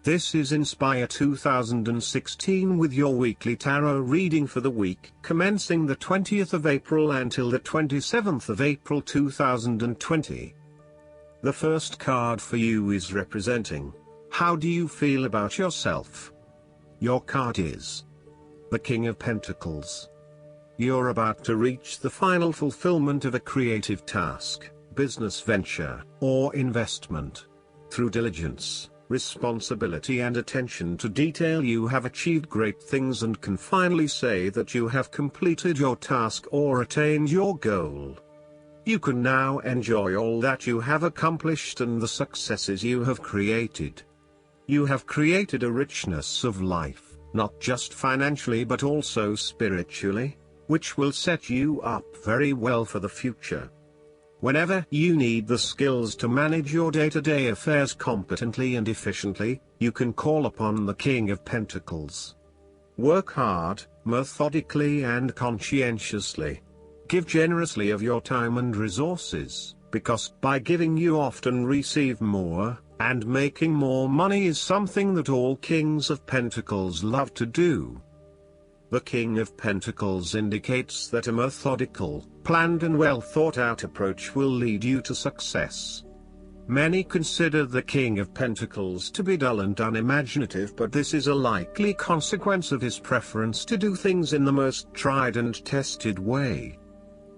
This is Inspire 2016 with your weekly tarot reading for the week commencing the 20th of April until the 27th of April 2020. The first card for you is representing, how do you feel about yourself? Your card is the King of Pentacles. You're about to reach the final fulfillment of a creative task, business venture, or investment. Through diligence, responsibility and attention to detail, you have achieved great things and can finally say that you have completed your task or attained your goal. You can now enjoy all that you have accomplished and the successes you have created. You have created a richness of life, not just financially but also spiritually, which will set you up very well for the future. Whenever you need the skills to manage your day-to-day affairs competently and efficiently, you can call upon the King of Pentacles. Work hard, methodically and conscientiously. Give generously of your time and resources, because by giving you often receive more, and making more money is something that all Kings of Pentacles love to do. The King of Pentacles indicates that a methodical, planned and well thought out approach will lead you to success. Many consider the King of Pentacles to be dull and unimaginative, but this is a likely consequence of his preference to do things in the most tried and tested way.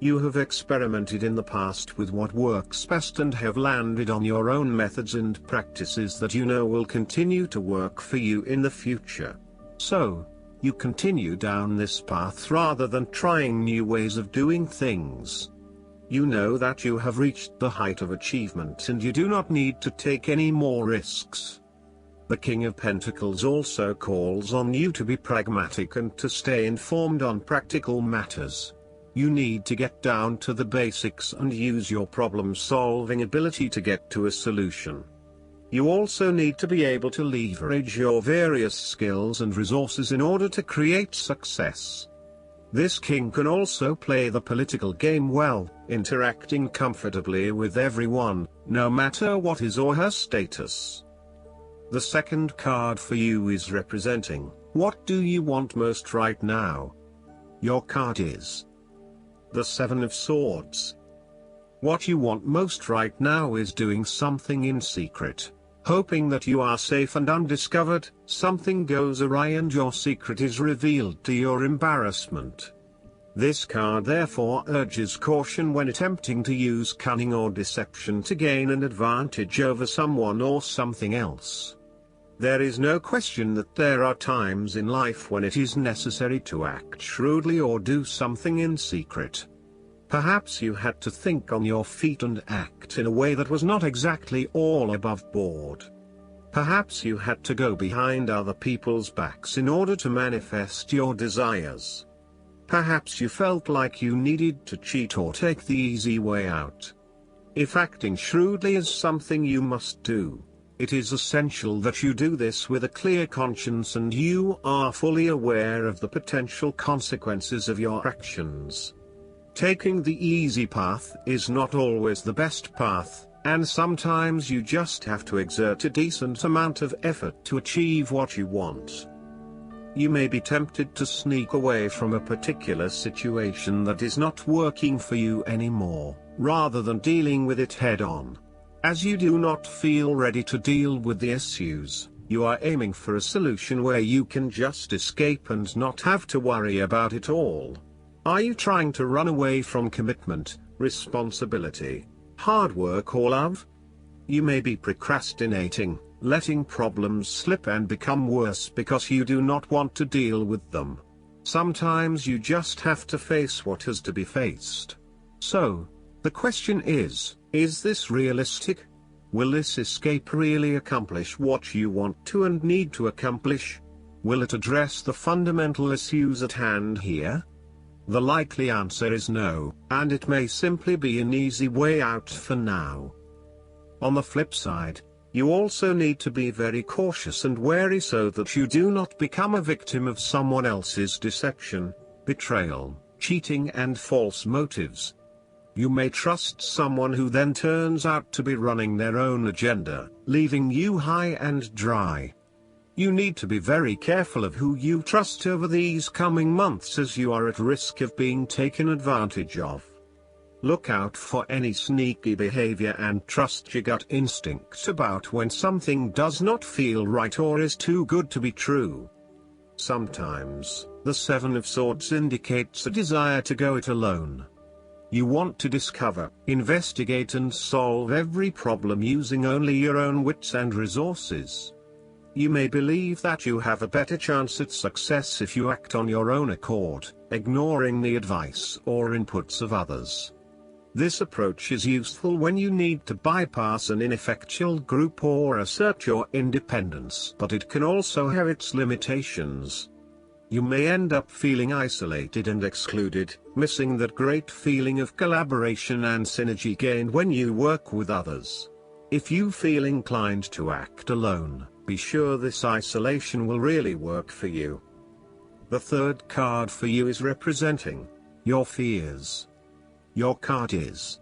You have experimented in the past with what works best and have landed on your own methods and practices that you know will continue to work for you in the future. So, you continue down this path rather than trying new ways of doing things. You know that you have reached the height of achievement and you do not need to take any more risks. The King of Pentacles also calls on you to be pragmatic and to stay informed on practical matters. You need to get down to the basics and use your problem-solving ability to get to a solution. You also need to be able to leverage your various skills and resources in order to create success. This king can also play the political game well, interacting comfortably with everyone, no matter what his or her status. The second card for you is representing, what do you want most right now? Your card is the Seven of Swords. What you want most right now is doing something in secret. Hoping that you are safe and undiscovered, something goes awry and your secret is revealed to your embarrassment. This card therefore urges caution when attempting to use cunning or deception to gain an advantage over someone or something else. There is no question that there are times in life when it is necessary to act shrewdly or do something in secret. Perhaps you had to think on your feet and act in a way that was not exactly all above board. Perhaps you had to go behind other people's backs in order to manifest your desires. Perhaps you felt like you needed to cheat or take the easy way out. If acting shrewdly is something you must do, it is essential that you do this with a clear conscience and you are fully aware of the potential consequences of your actions. Taking the easy path is not always the best path, and sometimes you just have to exert a decent amount of effort to achieve what you want. You may be tempted to sneak away from a particular situation that is not working for you anymore, rather than dealing with it head-on. As you do not feel ready to deal with the issues, you are aiming for a solution where you can just escape and not have to worry about it all. Are you trying to run away from commitment, responsibility, hard work or love? You may be procrastinating, letting problems slip and become worse because you do not want to deal with them. Sometimes you just have to face what has to be faced. So, the question is this realistic? Will this escape really accomplish what you want to and need to accomplish? Will it address the fundamental issues at hand here? The likely answer is no, and it may simply be an easy way out for now. On the flip side, you also need to be very cautious and wary so that you do not become a victim of someone else's deception, betrayal, cheating and false motives. You may trust someone who then turns out to be running their own agenda, leaving you high and dry. You need to be very careful of who you trust over these coming months, as you are at risk of being taken advantage of. Look out for any sneaky behavior and trust your gut instincts about when something does not feel right or is too good to be true. Sometimes, the Seven of Swords indicates a desire to go it alone. You want to discover, investigate and solve every problem using only your own wits and resources. You may believe that you have a better chance at success if you act on your own accord, ignoring the advice or inputs of others. This approach is useful when you need to bypass an ineffectual group or assert your independence, but it can also have its limitations. You may end up feeling isolated and excluded, missing that great feeling of collaboration and synergy gained when you work with others. If you feel inclined to act alone, be sure this isolation will really work for you. The third card for you is representing your fears. Your card is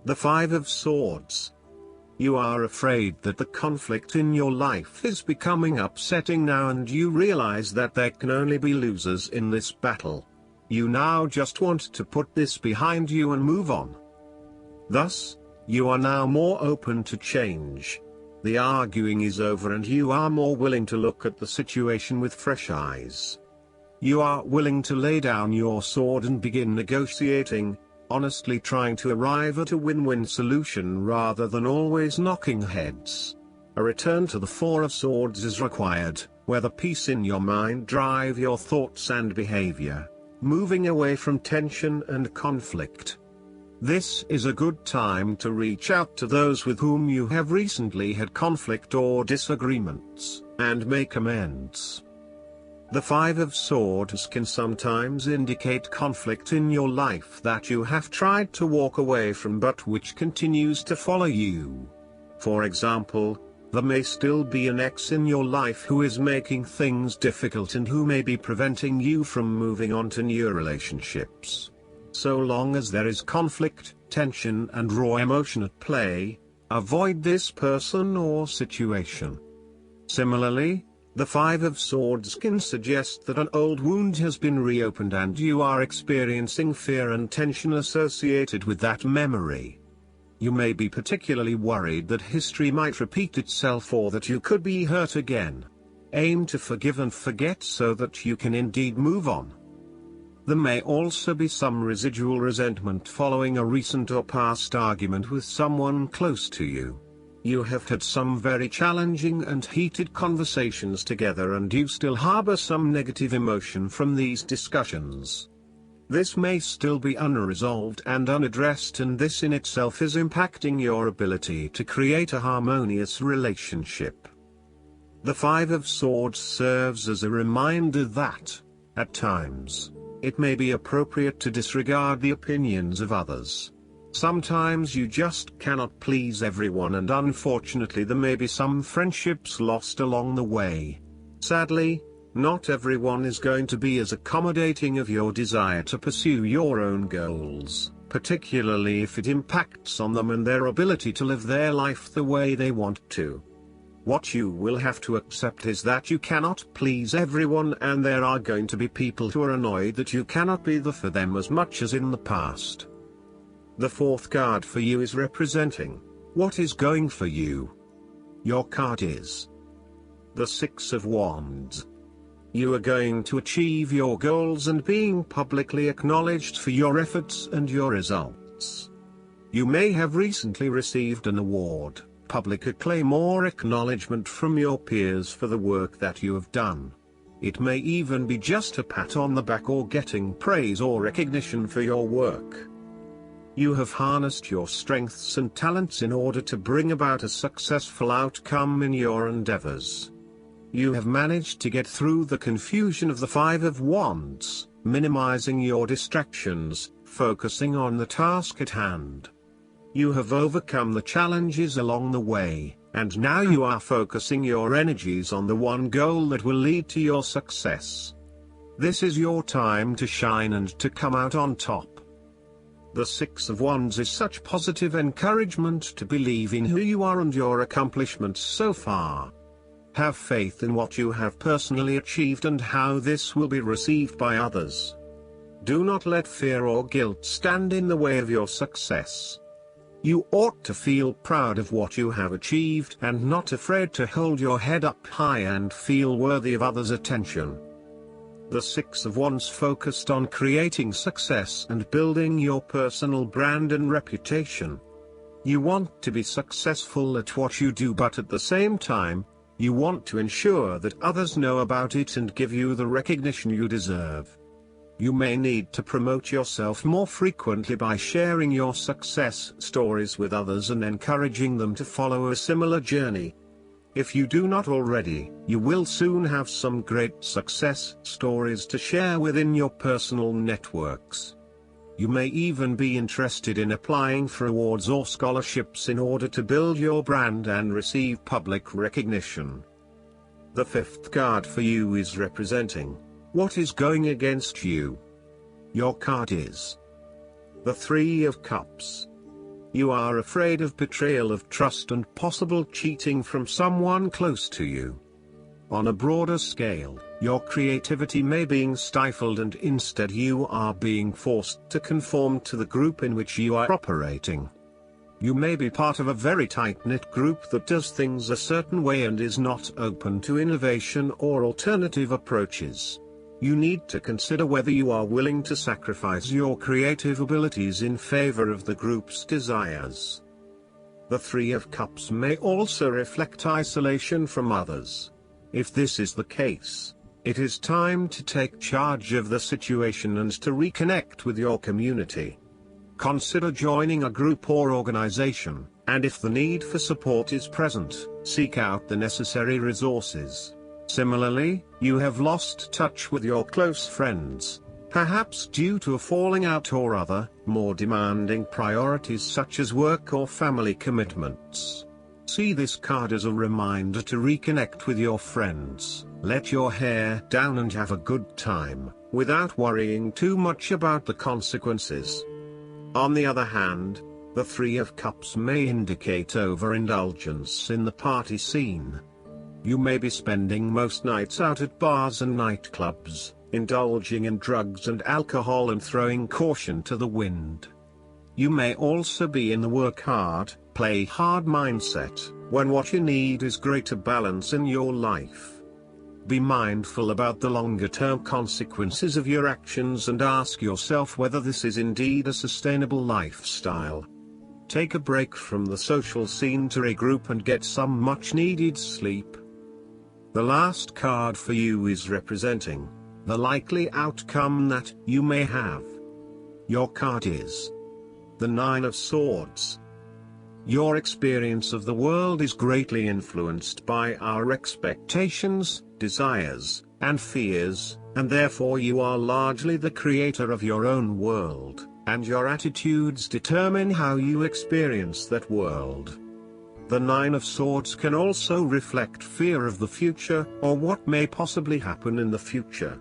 the Five of Swords. You are afraid that the conflict in your life is becoming upsetting now, and you realize that there can only be losers in this battle. You now just want to put this behind you and move on. Thus, you are now more open to change. The arguing is over and you are more willing to look at the situation with fresh eyes. You are willing to lay down your sword and begin negotiating, honestly trying to arrive at a win-win solution rather than always knocking heads. A return to the Four of Swords is required, where the peace in your mind drive your thoughts and behavior, moving away from tension and conflict. This is a good time to reach out to those with whom you have recently had conflict or disagreements, and make amends. The Five of Swords can sometimes indicate conflict in your life that you have tried to walk away from but which continues to follow you. For example, there may still be an ex in your life who is making things difficult and who may be preventing you from moving on to new relationships. So long as there is conflict, tension and raw emotion at play, avoid this person or situation. Similarly, the Five of Swords can suggest that an old wound has been reopened and you are experiencing fear and tension associated with that memory. You may be particularly worried that history might repeat itself or that you could be hurt again. Aim to forgive and forget so that you can indeed move on. There may also be some residual resentment following a recent or past argument with someone close to you. You have had some very challenging and heated conversations together and you still harbor some negative emotion from these discussions. This may still be unresolved and unaddressed, and this in itself is impacting your ability to create a harmonious relationship. The Five of Swords serves as a reminder that, at times, it may be appropriate to disregard the opinions of others. Sometimes you just cannot please everyone, and unfortunately there may be some friendships lost along the way. Sadly, not everyone is going to be as accommodating of your desire to pursue your own goals, particularly if it impacts on them and their ability to live their life the way they want to. What you will have to accept is that you cannot please everyone, and there are going to be people who are annoyed that you cannot be there for them as much as in the past. The fourth card for you is representing what is going for you. Your card is the Six of Wands. You are going to achieve your goals and being publicly acknowledged for your efforts and your results. You may have recently received an award, public acclaim or acknowledgement from your peers for the work that you have done. It may even be just a pat on the back or getting praise or recognition for your work. You have harnessed your strengths and talents in order to bring about a successful outcome in your endeavors. You have managed to get through the confusion of the Five of Wands, minimizing your distractions, focusing on the task at hand. You have overcome the challenges along the way, and now you are focusing your energies on the one goal that will lead to your success. This is your time to shine and to come out on top. The Six of Wands is such positive encouragement to believe in who you are and your accomplishments so far. Have faith in what you have personally achieved and how this will be received by others. Do not let fear or guilt stand in the way of your success. You ought to feel proud of what you have achieved and not afraid to hold your head up high and feel worthy of others' attention. The Six of Wands focused on creating success and building your personal brand and reputation. You want to be successful at what you do, but at the same time, you want to ensure that others know about it and give you the recognition you deserve. You may need to promote yourself more frequently by sharing your success stories with others and encouraging them to follow a similar journey. If you do not already, you will soon have some great success stories to share within your personal networks. You may even be interested in applying for awards or scholarships in order to build your brand and receive public recognition. The fifth card for you is representing what is going against you. Your card is the Three of Cups. You are afraid of betrayal of trust and possible cheating from someone close to you. On a broader scale, your creativity may be stifled and instead you are being forced to conform to the group in which you are operating. You may be part of a very tight-knit group that does things a certain way and is not open to innovation or alternative approaches. You need to consider whether you are willing to sacrifice your creative abilities in favor of the group's desires. The Three of Cups may also reflect isolation from others. If this is the case, it is time to take charge of the situation and to reconnect with your community. Consider joining a group or organization, and if the need for support is present, seek out the necessary resources. Similarly, you have lost touch with your close friends, perhaps due to a falling out or other, more demanding priorities such as work or family commitments. See this card as a reminder to reconnect with your friends, let your hair down and have a good time, without worrying too much about the consequences. On the other hand, the Three of Cups may indicate overindulgence in the party scene. You may be spending most nights out at bars and nightclubs, indulging in drugs and alcohol and throwing caution to the wind. You may also be in the work hard, play hard mindset, when what you need is greater balance in your life. Be mindful about the longer-term consequences of your actions and ask yourself whether this is indeed a sustainable lifestyle. Take a break from the social scene to regroup and get some much-needed sleep. The last card for you is representing the likely outcome that you may have. Your card is the Nine of Swords. Your experience of the world is greatly influenced by our expectations, desires, and fears, and therefore you are largely the creator of your own world, and your attitudes determine how you experience that world. The Nine of Swords can also reflect fear of the future, or what may possibly happen in the future.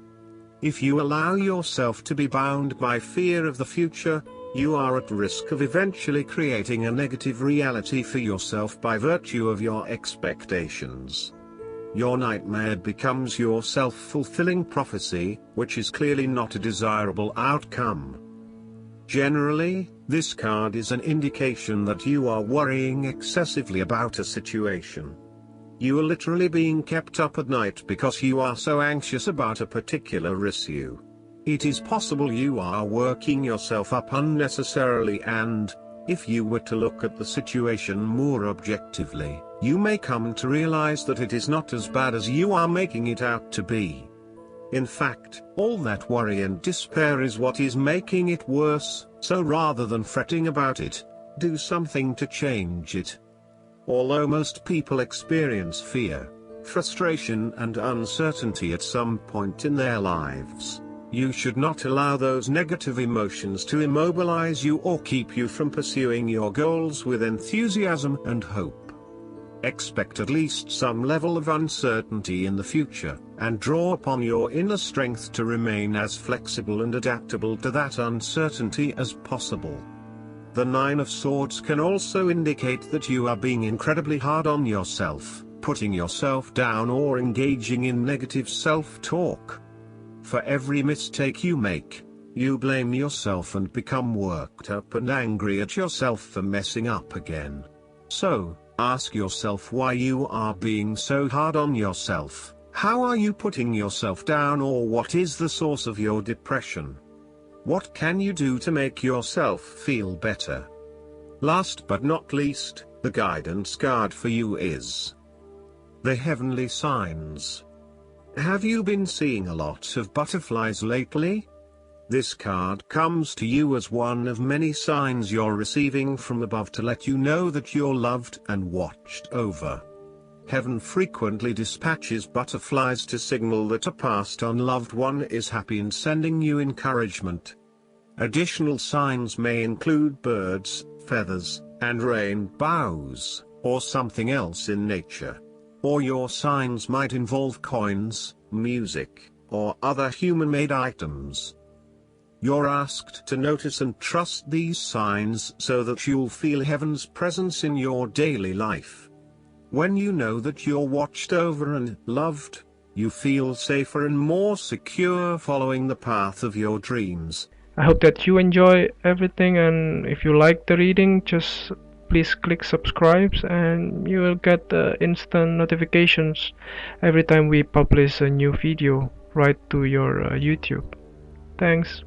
If you allow yourself to be bound by fear of the future, you are at risk of eventually creating a negative reality for yourself by virtue of your expectations. Your nightmare becomes your self-fulfilling prophecy, which is clearly not a desirable outcome. Generally, this card is an indication that you are worrying excessively about a situation. You are literally being kept up at night because you are so anxious about a particular issue. It is possible you are working yourself up unnecessarily and, if you were to look at the situation more objectively, you may come to realize that it is not as bad as you are making it out to be. In fact, all that worry and despair is what is making it worse, so rather than fretting about it, do something to change it. Although most people experience fear, frustration and uncertainty at some point in their lives, you should not allow those negative emotions to immobilize you or keep you from pursuing your goals with enthusiasm and hope. Expect at least some level of uncertainty in the future, and draw upon your inner strength to remain as flexible and adaptable to that uncertainty as possible. The Nine of Swords can also indicate that you are being incredibly hard on yourself, putting yourself down or engaging in negative self-talk. For every mistake you make, you blame yourself and become worked up and angry at yourself for messing up again. So, ask yourself why you are being so hard on yourself. How are you putting yourself down, or what is the source of your depression? What can you do to make yourself feel better? Last but not least, the guidance card for you is the heavenly signs. Have you been seeing a lot of butterflies lately? This card comes to you as one of many signs you're receiving from above to let you know that you're loved and watched over. Heaven frequently dispatches butterflies to signal that a passed-on loved one is happy and sending you encouragement. Additional signs may include birds, feathers, and rainbows, or something else in nature. Or your signs might involve coins, music, or other human-made items. You're asked to notice and trust these signs so that you'll feel heaven's presence in your daily life. When you know that you're watched over and loved, you feel safer and more secure following the path of your dreams. I hope that you enjoy everything, and if you like the reading, just please click subscribe and you will get instant notifications every time we publish a new video right to your YouTube. Thanks.